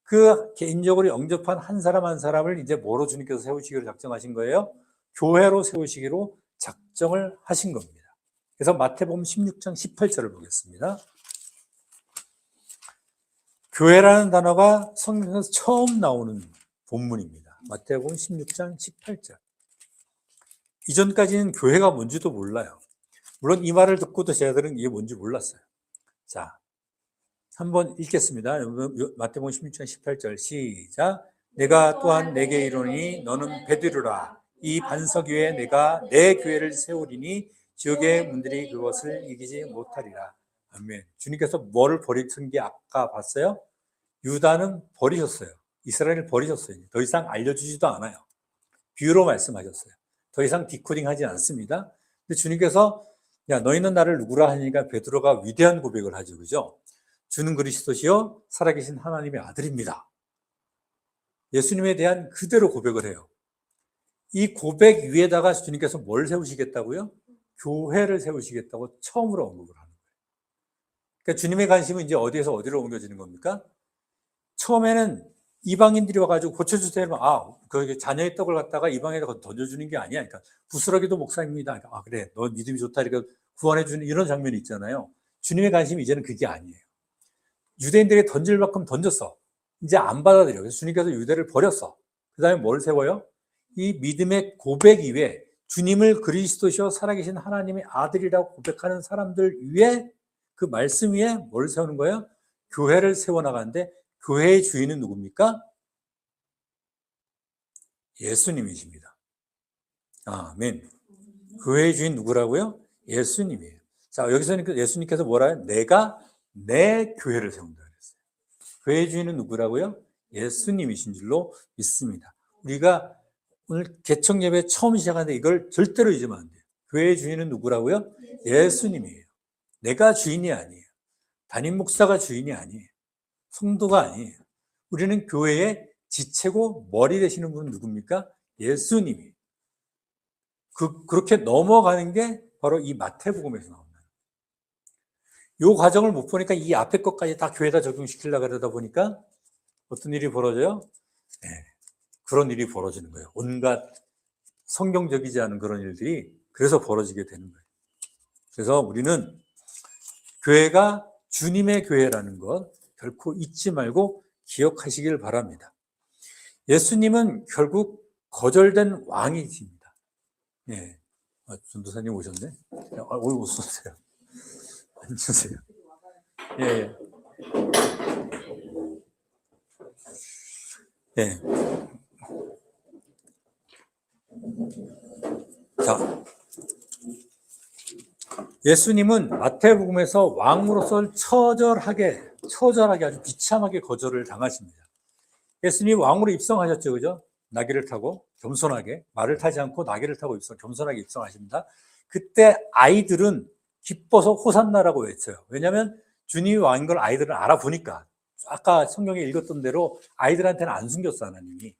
그 개인적으로 영접한 한 사람 한 사람을 이제 뭐로 주님께서 세우시기로 작정하신 거예요? 교회로 세우시기로 작정을 하신 겁니다. 그래서 마태복음 16장 18절을 보겠습니다. 교회라는 단어가 성경에서 처음 나오는 본문입니다. 마태복음 16장 18절. 이전까지는 교회가 뭔지도 몰라요. 물론 이 말을 듣고도 제자들은 이게 뭔지 몰랐어요. 자, 한번 읽겠습니다. 마태복음 16장 18절 시작. 내가 또한 내게 이르노니 너는 베드로라. 이 반석 위에 내가 내 교회를 세우리니 지옥의 문들이 그것을 이기지 못하리라. 아멘. 주님께서 뭐를 버리신 게 아까 봤어요? 유다는 버리셨어요. 이스라엘을 버리셨어요. 더 이상 알려주지도 않아요. 비유로 말씀하셨어요. 더 이상 디코딩하지 않습니다. 근데 주님께서 야 너희는 나를 누구라 하니까 베드로가 위대한 고백을 하죠. 그죠? 주는 그리스도시요 살아계신 하나님의 아들입니다. 예수님에 대한 그대로 고백을 해요. 이 고백 위에다가 주님께서 뭘 세우시겠다고요? 교회를 세우시겠다고 처음으로 언급을 하는 거예요. 그러니까 주님의 관심은 이제 어디에서 어디로 옮겨지는 겁니까? 처음에는 이방인들이 와가지고 고쳐주세요. 그 자녀의 떡을 갖다가 이방인에다 던져주는 게 아니야. 그러니까 부스러기도 목사입니다. 그래, 너 믿음이 좋다. 이렇게 구원해주는 이런 장면이 있잖아요. 주님의 관심이 이제는 그게 아니에요. 유대인들에게 던질 만큼 던졌어. 이제 안 받아들여. 그래서 주님께서 유대를 버렸어. 그 다음에 뭘 세워요? 이 믿음의 고백 이외에 주님을 그리스도시요 살아계신 하나님의 아들이라고 고백하는 사람들 위에 그 말씀 위에 뭘 세우는 거예요? 교회를 세워나가는데 교회의 주인은 누굽니까? 예수님이십니다. 아멘. 교회의 주인 누구라고요? 예수님이에요. 자, 여기서는 예수님께서 뭐라 해요? 내가 내 교회를 세운다 그랬어요. 교회의 주인은 누구라고요? 예수님이신 줄로 믿습니다. 우리가 오늘 개척 예배 처음 시작하는데 이걸 절대로 잊으면 안 돼요. 교회의 주인은 누구라고요? 예수님이에요. 내가 주인이 아니에요. 담임 목사가 주인이 아니에요. 성도가 아니에요. 우리는 교회의 지체고 머리 되시는 분은 누굽니까? 예수님이에요. 그렇게 넘어가는 게 바로 이 마태복음에서 나옵니다. 이 과정을 못 보니까 이 앞에 것까지 다 교회에다 적용시키려고 그러다 보니까 어떤 일이 벌어져요? 네, 그런 일이 벌어지는 거예요. 온갖 성경적이지 않은 그런 일들이 그래서 벌어지게 되는 거예요. 그래서 우리는 교회가 주님의 교회라는 것 결코 잊지 말고 기억하시길 바랍니다. 예수님은 결국 거절된 왕이십니다. 예. 전도사님 오셨네? 오세요. 앉으세요. 예. 예. 자. 예수님은 마태복음에서 왕으로서 처절하게 아주 비참하게 거절을 당하십니다. 예수님 왕으로 입성하셨죠, 그죠? 나귀를 타고 겸손하게 말을 타지 않고 나귀를 타고 겸손하게 입성하십니다. 그때 아이들은 기뻐서 호산나라고 외쳐요. 왜냐하면 주님이 왕인 걸 아이들은 알아보니까 아까 성경에 읽었던 대로 아이들한테는 안 숨겼어 하나님이.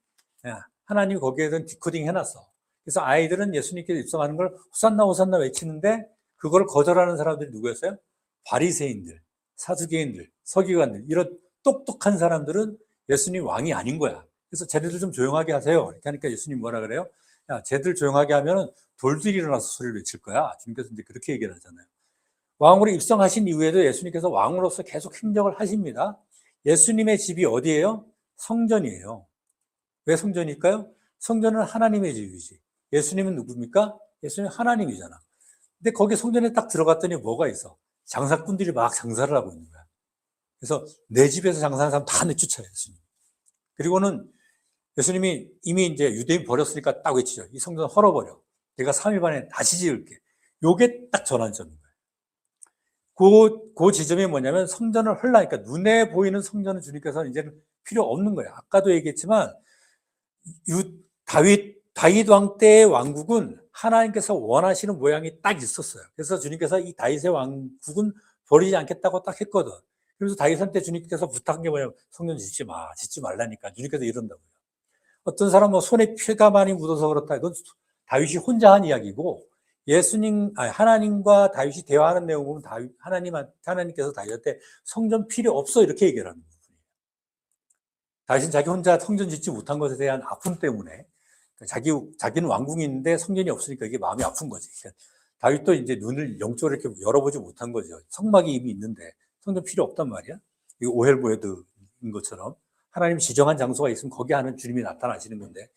하나님이 거기에는 디코딩 해놨어. 그래서 아이들은 예수님께서 입성하는 걸 호산나 호산나 외치는데 그걸 거절하는 사람들이 누구였어요? 바리새인들, 사두개인들, 서기관들 이런 똑똑한 사람들은 예수님 왕이 아닌 거야. 그래서 쟤네들 좀 조용하게 하세요. 이렇게 하니까 예수님 뭐라 그래요? 야, 쟤들 조용하게 하면 돌들이 일어나서 소리를 외칠 거야. 주님께서 이제 그렇게 얘기를 하잖아요. 왕으로 입성하신 이후에도 예수님께서 왕으로서 계속 행적을 하십니다. 예수님의 집이 어디예요? 성전이에요. 왜 성전일까요? 성전은 하나님의 집이지. 예수님은 누굽니까? 예수님은 하나님이잖아. 근데 거기 성전에 딱 들어갔더니 뭐가 있어? 장사꾼들이 막 장사를 하고 있는 거야. 그래서 내 집에서 장사하는 사람 다 내쫓아요, 예수님. 그리고는 예수님이 이미 이제 유대인 버렸으니까 딱 외치죠. 이 성전 헐어버려. 내가 3일 만에 다시 지을게. 요게 딱 전환점인 거예요. 그 지점이 뭐냐면 성전을 헐라니까 눈에 보이는 성전은 주님께서는 이제는 필요 없는 거예요. 아까도 얘기했지만 다윗 왕 때의 왕국은 하나님께서 원하시는 모양이 딱 있었어요. 그래서 주님께서 이 다윗의 왕국은 버리지 않겠다고 딱 했거든. 그래서 다윗한테 주님께서 부탁한 게 뭐냐면 성전 짓지 말라니까 주님께서 이런다고요. 어떤 사람은 손에 피가 많이 묻어서 그렇다. 이건 다윗이 혼자 한 이야기고 하나님과 다윗이 대화하는 내용 보면 하나님께서 다윗한테 성전 필요 없어 이렇게 얘기를 하는 거예요. 다윗은 자기 혼자 성전 짓지 못한 것에 대한 아픔 때문에 자기는 왕궁이 있는데 성전이 없으니까 이게 마음이 아픈 거지. 다윗도 이제 눈을 영적으로 이렇게 열어보지 못한 거죠. 성막이 이미 있는데 성전 필요 없단 말이야. 이거 오헬보에드인 것처럼 하나님 지정한 장소가 있으면 거기 하는 주님이 나타나시는 건데.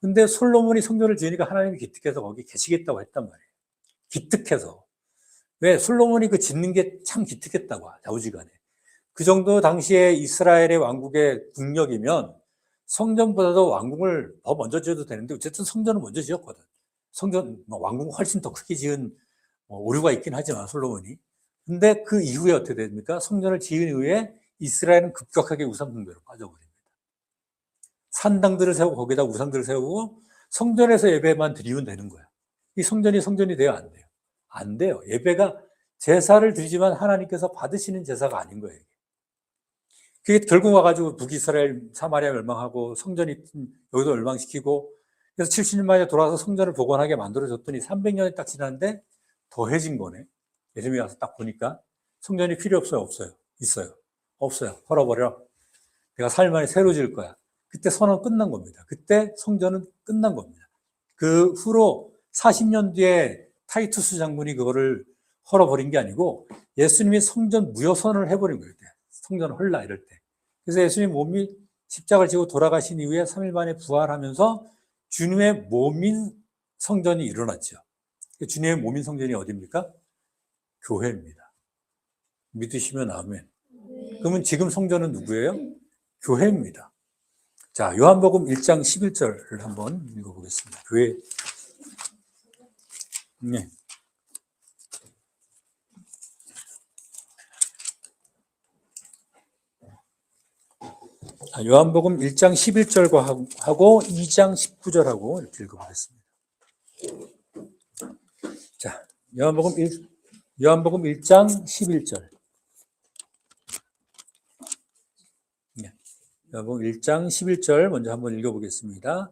근데 솔로몬이 성전을 지으니까 하나님이 기특해서 거기 계시겠다고 했단 말이에요. 기특해서. 왜? 솔로몬이 그 짓는 게 참 기특했다고, 좌우지간에. 그 정도 당시에 이스라엘의 왕국의 국력이면 성전보다도 왕궁을 더 먼저 지어도 되는데 어쨌든 성전은 먼저 지었거든. 성전, 왕궁 훨씬 더 크게 지은 오류가 있긴 하지만 솔로몬이. 근데 그 이후에 어떻게 됩니까? 성전을 지은 이후에 이스라엘은 급격하게 우상 숭배로 빠져버립니다. 산당들을 세우고 거기다 우상들을 세우고 성전에서 예배만 드리면 되는 거야. 이 성전이 돼요, 안 돼요? 안 돼요. 예배가 제사를 드리지만 하나님께서 받으시는 제사가 아닌 거예요. 그게 결국 와가지고 북이스라엘 사마리아 멸망하고 성전이 여기도 멸망시키고 그래서 70년 만에 돌아와서 성전을 복원하게 만들어줬더니 300년이 딱 지났는데 더해진 거네. 예수님이 와서 딱 보니까 성전이 필요 없어요? 없어요? 있어요? 없어요. 헐어버려. 내가 4일 만에 새로 지을 거야. 그때 선언 끝난 겁니다. 그때 성전은 끝난 겁니다. 그 후로 40년 뒤에 타이투스 장군이 그거를 헐어버린 게 아니고 예수님이 성전 무효선언을 해버린 거예요. 성전 헐라 이럴 때. 그래서 예수님 몸이 십자가를 지고 돌아가신 이후에 3일 만에 부활하면서 주님의 몸인 성전이 일어났죠. 주님의 몸인 성전이 어디입니까? 교회입니다. 믿으시면 아멘. 그러면 지금 성전은 누구예요? 교회입니다. 자, 요한복음 1장 11절을 한번 읽어보겠습니다. 교회. 네. 요한복음 1장 11절과 하고 2장 19절하고 이렇게 읽어보겠습니다. 자, 요한복음 1장 11절. 네. 요한복음 1장 11절 먼저 한번 읽어보겠습니다.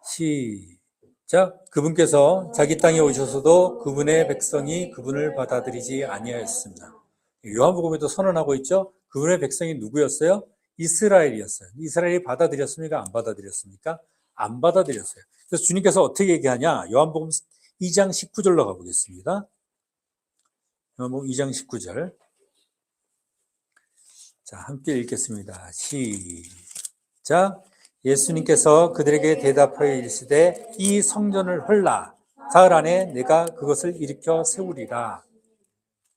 시작. 그분께서 자기 땅에 오셔서도 그분의 백성이 그분을 받아들이지 아니하였습니다. 요한복음에도 선언하고 있죠. 그분의 백성이 누구였어요? 이스라엘이었어요. 이스라엘이 받아들였습니까? 안 받아들였습니까? 안 받아들였어요. 그래서 주님께서 어떻게 얘기하냐? 요한복음 2장 19절로 가보겠습니다. 요한복음 2장 19절. 자, 함께 읽겠습니다. 시작. 예수님께서 그들에게 대답하여 이르시되 이 성전을 헐라. 사흘 안에 내가 그것을 일으켜 세우리라.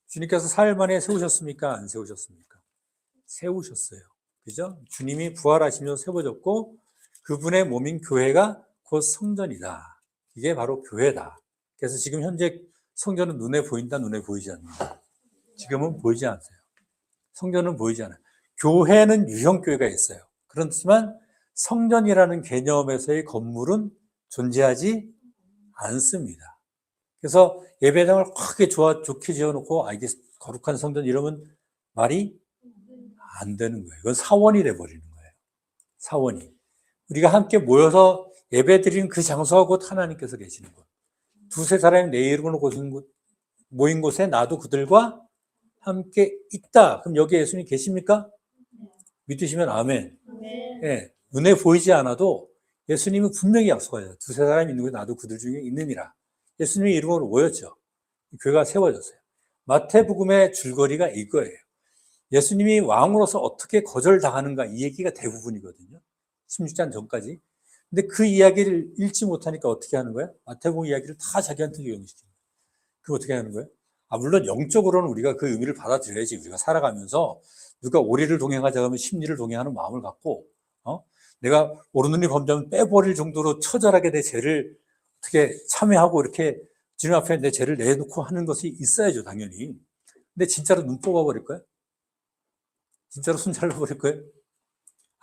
주님께서 사흘 만에 세우셨습니까? 안 세우셨습니까? 세우셨어요. 그죠? 주님이 부활하시면서 세워졌고 그분의 몸인 교회가 곧 성전이다. 이게 바로 교회다. 그래서 지금 현재 성전은 눈에 보인다, 눈에 보이지 않는다. 지금은 보이지 않으세요. 성전은 보이지 않아요. 교회는 유형교회가 있어요. 그렇지만 성전이라는 개념에서의 건물은 존재하지 않습니다. 그래서 예배당을 크게 좋게 지어놓고 이게 거룩한 성전 이러면 말이 안 되는 거예요. 이건 사원이 돼버리는 거예요. 사원이. 우리가 함께 모여서 예배 드리는 그 장소가 곧 하나님께서 계시는 곳. 두세 사람이 내 이름으로 모인 곳에 나도 그들과 함께 있다. 그럼 여기 예수님 계십니까? 믿으시면 아멘. 네, 눈에 보이지 않아도 예수님은 분명히 약속하죠. 두세 사람이 있는 곳에 나도 그들 중에 있느니라. 예수님의 이름으로 모였죠. 교회가 세워졌어요. 마태복음의 줄거리가 이거예요. 예수님이 왕으로서 어떻게 거절당하는가 이 얘기가 대부분이거든요. 16장 전까지. 근데 그 이야기를 읽지 못하니까 어떻게 하는 거예요? 마태복음 이야기를 다 자기한테 적용시키는 거예요. 그거 어떻게 하는 거예요? 물론 영적으로는 우리가 그 의미를 받아들여야지. 우리가 살아가면서 누가 오리를 동행하자 하면 심리를 동행하는 마음을 갖고 내가 오르는이 범죄하면 빼버릴 정도로 처절하게 내 죄를 어떻게 참회하고 이렇게 주님 앞에 내 죄를 내놓고 하는 것이 있어야죠, 당연히. 근데 진짜로 눈 뽑아버릴 거예요? 진짜로 손 잘라버릴 거예요?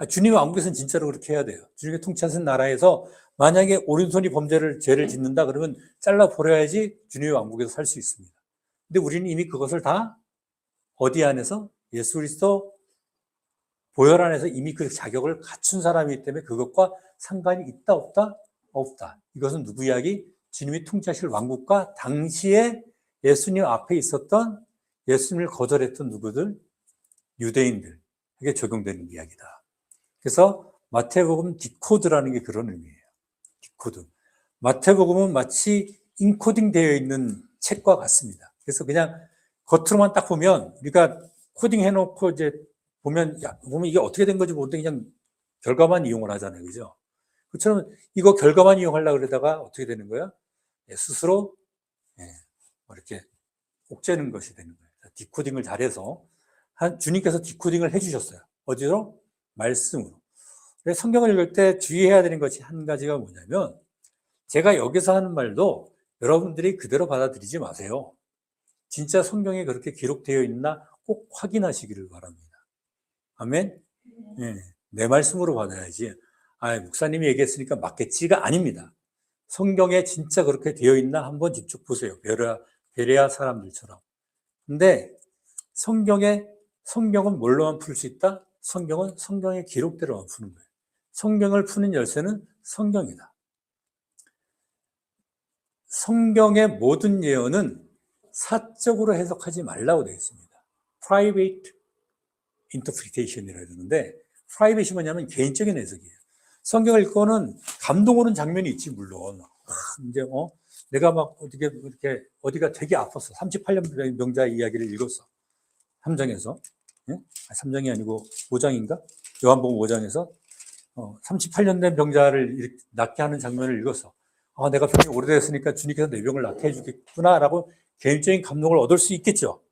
주님의 왕국에서는 진짜로 그렇게 해야 돼요. 주님의 통치하신 나라에서 만약에 오른손이 죄를 짓는다 그러면 잘라버려야지 주님의 왕국에서 살 수 있습니다. 근데 우리는 이미 그것을 다 어디 안에서? 예수 그리스도 보혈 안에서 이미 그 자격을 갖춘 사람이기 때문에 그것과 상관이 있다 없다? 없다. 이것은 누구 이야기? 주님이 통치하실 왕국과 당시에 예수님 앞에 있었던 예수님을 거절했던 누구들? 유대인들. 그게 적용되는 이야기다. 그래서 마태복음 디코드라는 게 그런 의미예요. 디코드. 마태복음은 마치 인코딩 되어 있는 책과 같습니다. 그래서 그냥 겉으로만 딱 보면 우리가 코딩 해놓고 이제 보면 이게 어떻게 된 건지 모르는데 그냥 결과만 이용을 하잖아요. 그죠? 그처럼 이거 결과만 이용하려고 그러다가 어떻게 되는 거야? 스스로 이렇게 옥죄는 것이 되는 거예요. 디코딩을 잘해서 주님께서 디코딩을 해주셨어요. 어디로? 말씀으로. 그래서 성경을 읽을 때 주의해야 되는 것이 한 가지가 뭐냐면, 제가 여기서 하는 말도 여러분들이 그대로 받아들이지 마세요. 진짜 성경에 그렇게 기록되어 있나 꼭 확인하시기를 바랍니다. 아멘? 네, 내 말씀으로 받아야지. 목사님이 얘기했으니까 맞겠지가 아닙니다. 성경에 진짜 그렇게 되어 있나 한번 직접 보세요. 베레아 사람들처럼. 근데 성경은 뭘로만 풀 수 있다? 성경은 성경의 기록대로만 푸는 거예요. 성경을 푸는 열쇠는 성경이다. 성경의 모든 예언은 사적으로 해석하지 말라고 되어 있습니다. Private interpretation이라고 그러는데, 프라이빗이 뭐냐면 개인적인 해석이에요. 성경을 읽고는 감동 오는 장면이 있지, 물론. 이제, 내가 막 어디가 되게 아팠어. 38년 병자 이야기를 읽었어. 3장에서. 예? 3장이 아니고 5장인가? 요한복음 5장에서 38년 된 병자를 낫게 하는 장면을 읽었어. 내가 병이 오래됐으니까 주님께서 내 병을 낫게 해주겠구나라고 개인적인 감동을 얻을 수 있겠죠.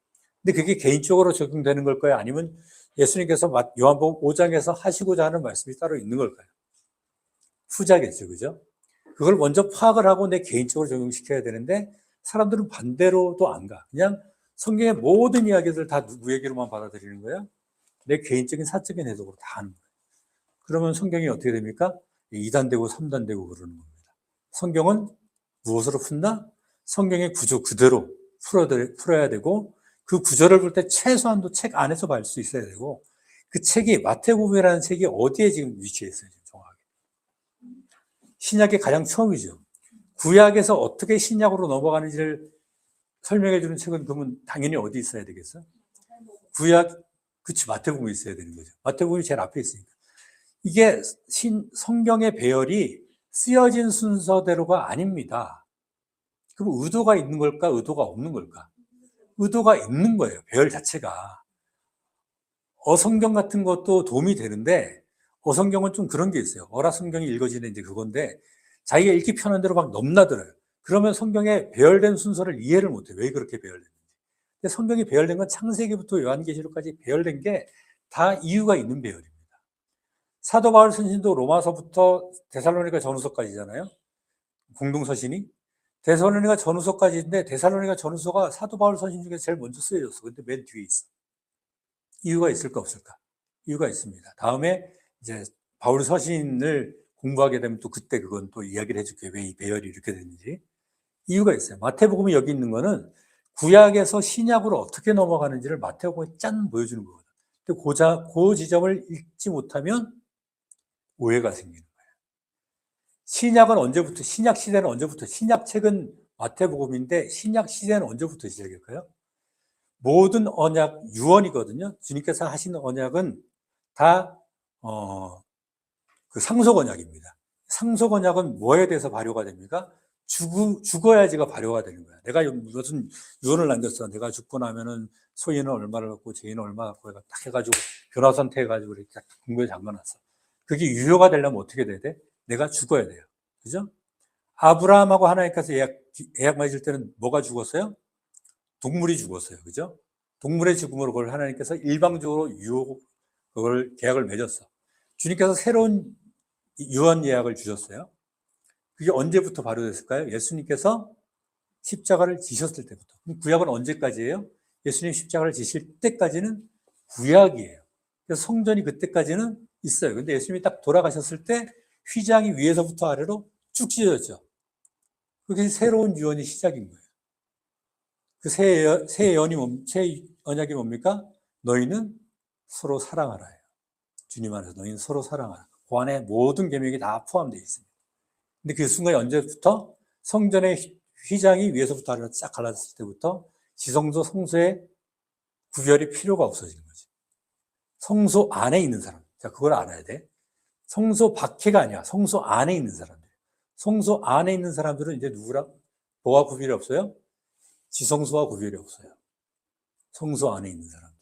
근데 그게 개인적으로 적용되는 걸까요? 아니면 예수님께서 요한복음 5장에서 하시고자 하는 말씀이 따로 있는 걸까요? 후자겠죠, 그죠? 그걸 먼저 파악을 하고 내 개인적으로 적용시켜야 되는데, 사람들은 반대로도 안 가. 그냥 성경의 모든 이야기들 다 누구 얘기로만 받아들이는 거야? 내 개인적인 사적인 해석으로 다 하는 거예요. 그러면 성경이 어떻게 됩니까? 2단 되고 3단 되고 그러는 겁니다. 성경은 무엇으로 푼다? 성경의 구조 그대로 풀어야 되고, 그 구조를 볼 때 최소한도 책 안에서 볼 수 있어야 되고, 그 책이 마태복음이라는 책이 어디에 지금 위치해 있어요, 정확하게. 신약의 가장 처음이죠. 구약에서 어떻게 신약으로 넘어가는지를 설명해 주는 책은 그러면 당연히 어디 있어야 되겠어? 그치, 마태복음에 있어야 되는 거죠. 마태복음이 제일 앞에 있으니까. 이게 성경의 배열이 쓰여진 순서대로가 아닙니다. 그럼 의도가 있는 걸까? 의도가 없는 걸까? 의도가 있는 거예요. 배열 자체가. 어성경 같은 것도 도움이 되는데, 어성경은 좀 그런 게 있어요. 어라성경이 읽어지는 이제 그건데, 자기가 읽기 편한 대로 막 넘나들어요. 그러면 성경의 배열된 순서를 이해를 못해요. 왜 그렇게 배열됐는지. 근데 성경이 배열된 건 창세기부터 요한계시록까지 배열된 게 다 이유가 있는 배열입니다. 사도 바울 선신도 로마서부터 데살로니가 전후서까지잖아요. 공동서신이. 데살로니가 전후서까지인데, 데살로니가 전후서가 사도 바울 선신 중에 제일 먼저 쓰여졌어. 근데 맨 뒤에 있어. 이유가 있을까 없을까? 이유가 있습니다. 다음에 이제 바울 서신을 공부하게 되면 또 그때 그건 또 이야기를 해줄게요. 왜 이 배열이 이렇게 됐는지. 이유가 있어요. 마태복음이 여기 있는 거는 구약에서 신약으로 어떻게 넘어가는지를 마태복음에 짠 보여주는 거거든요. 근데 그 지점을 읽지 못하면 오해가 생기는 거예요. 신약 시대는 언제부터, 신약 책은 마태복음인데 신약 시대는 언제부터 시작일까요? 모든 언약 유언이거든요. 주님께서 하신 언약은 다 그 상속 언약입니다. 상속 언약은 뭐에 대해서 발효가 됩니까? 죽어야지가 발효가 되는 거야. 내가 무슨 유언을 남겼어. 내가 죽고 나면은 소인은 얼마를 갖고 죄인은 얼마 갖고 딱 해가지고 변화 선택해가지고 이렇게 궁궐에 잠가놨어. 그게 유효가 되려면 어떻게 돼야 돼? 내가 죽어야 돼요. 그죠? 아브라함하고 하나님께서 예약 맺을 때는 뭐가 죽었어요? 동물이 죽었어요. 그죠? 동물의 죽음으로 그걸 하나님께서 일방적으로 그걸 계약을 맺었어. 주님께서 새로운 유언 예약을 주셨어요. 그게 언제부터 발효됐을까요? 예수님께서 십자가를 지셨을 때부터. 구약은 언제까지예요? 예수님 십자가를 지실 때까지는 구약이에요. 그래서 성전이 그때까지는 있어요. 근데 예수님이 딱 돌아가셨을 때 휘장이 위에서부터 아래로 쭉 찢어졌죠. 그게 새로운 유언의 시작인 거예요. 그 새 언약이 뭡니까? 너희는 서로 사랑하라예요. 주님 안에서 너희는 서로 사랑하라. 그 안에 모든 계명이 다 포함되어 있습니다. 근데 그 순간이 언제부터? 성전의 휘장이 위에서부터 아래로 쫙 갈라졌을 때부터 지성소, 성소의 구별이 필요가 없어지는 거지. 성소 안에 있는 사람. 자, 그걸 알아야 돼. 성소 밖에가 아니야. 성소 안에 있는 사람들. 성소 안에 있는 사람들은 이제 누구랑 뭐와 구별이 없어요? 지성소와 구별이 없어요. 성소 안에 있는 사람들.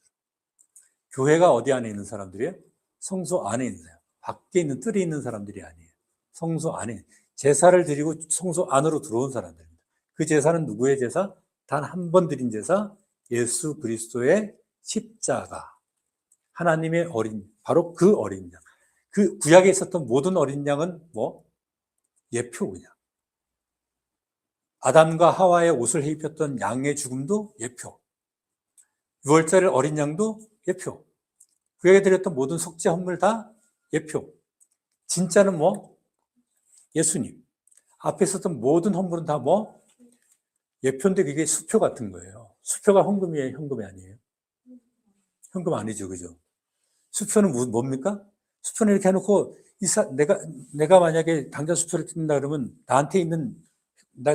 교회가 어디 안에 있는 사람들이에요? 성소 안에 있는 사람. 밖에 있는 뜰에 있는 사람들이 아니에요. 성소 안에. 제사를 드리고 성소 안으로 들어온 사람들입니다. 그 제사는 누구의 제사? 단 한 번 드린 제사, 예수 그리스도의 십자가, 하나님의 어린, 바로 그 어린 양. 그 구약에 있었던 모든 어린 양은 뭐? 예표 그냥. 아담과 하와의 옷을 입혔던 양의 죽음도 예표. 6월절 어린 양도 예표. 구약에 드렸던 모든 속죄 헌물 다 예표. 진짜는 뭐? 예수님. 앞에 있었던 모든 헌물은 다 뭐? 예표인데 그게 수표 같은 거예요. 수표가 헌금이에요? 현금이 아니에요? 현금 아니죠, 그죠? 수표는 뭡니까? 수표는 이렇게 해놓고 내가 만약에 당장 수표를 뜯는다 그러면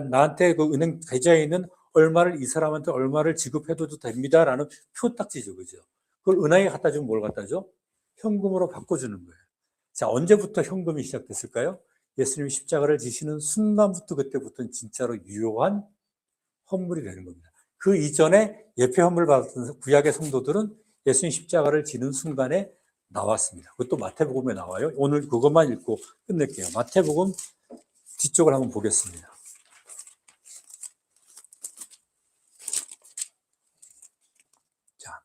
나한테 그 은행 계좌에 있는 얼마를 이 사람한테 얼마를 지급해도 됩니다라는 표딱지죠, 그죠? 그걸 은행에 갖다 주면 뭘 갖다 줘? 현금으로 바꿔주는 거예요. 자, 언제부터 현금이 시작됐을까요? 예수님이 십자가를 지시는 순간부터 그때부터는 진짜로 유효한 헌물이 되는 겁니다. 그 이전에 예표 헌물을 받았던 구약의 성도들은 예수님 십자가를 지는 순간에 나왔습니다. 그것도 마태복음에 나와요. 오늘 그것만 읽고 끝낼게요. 마태복음 뒤쪽을 한번 보겠습니다. 자,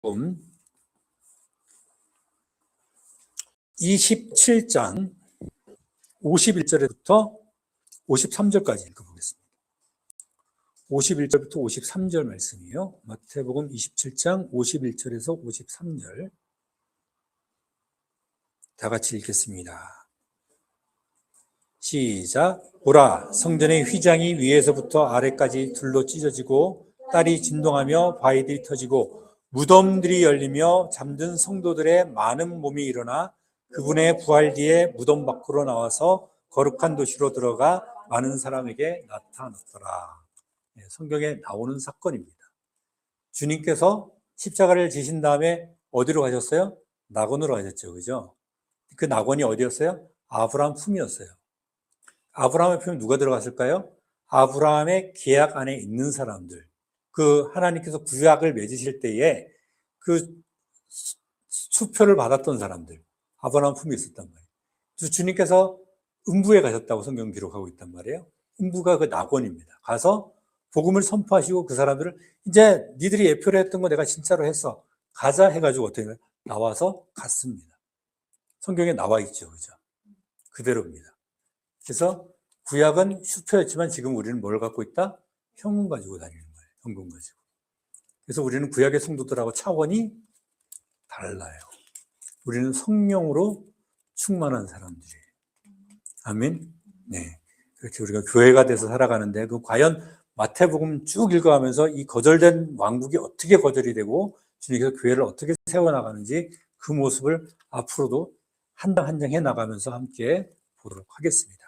음, 27장 51절부터 53절까지 읽어보겠습니다. 51절부터 53절 말씀이요. 마태복음 27장 51절에서 53절. 다 같이 읽겠습니다. 시작. 보라, 성전의 휘장이 위에서부터 아래까지 둘로 찢어지고 딸이 진동하며 바위들이 터지고 무덤들이 열리며 잠든 성도들의 많은 몸이 일어나 그분의 부활 뒤에 무덤 밖으로 나와서 거룩한 도시로 들어가 많은 사람에게 나타났더라. 성경에 나오는 사건입니다. 주님께서 십자가를 지신 다음에 어디로 가셨어요? 낙원으로 가셨죠, 그죠? 그 낙원이 어디였어요? 아브라함 품이었어요. 아브라함의 품에 누가 들어갔을까요? 아브라함의 계약 안에 있는 사람들. 그 하나님께서 구약을 맺으실 때에 그 수표를 받았던 사람들. 아브라함 품에 있었단 말이에요. 주님께서 음부에 가셨다고 성경 기록하고 있단 말이에요. 음부가 그 낙원입니다. 가서 복음을 선포하시고 그 사람들을 이제 니들이 예표를 했던 거 내가 진짜로 했어. 가자 해가지고 어떻게 나와서 갔습니다. 성경에 나와 있죠. 그죠? 그대로입니다. 그래서 구약은 수표였지만 지금 우리는 뭘 갖고 있다? 현금 가지고 다니는 거예요. 현금 가지고. 그래서 우리는 구약의 성도들하고 차원이 달라요. 우리는 성령으로 충만한 사람들이에요. 아멘? 네. 그렇게 우리가 교회가 돼서 살아가는데 그 과연 마태복음 쭉 읽어가면서 이 거절된 왕국이 어떻게 거절이 되고 주님께서 교회를 어떻게 세워나가는지 그 모습을 앞으로도 한 장 한 장 해나가면서 함께 보도록 하겠습니다.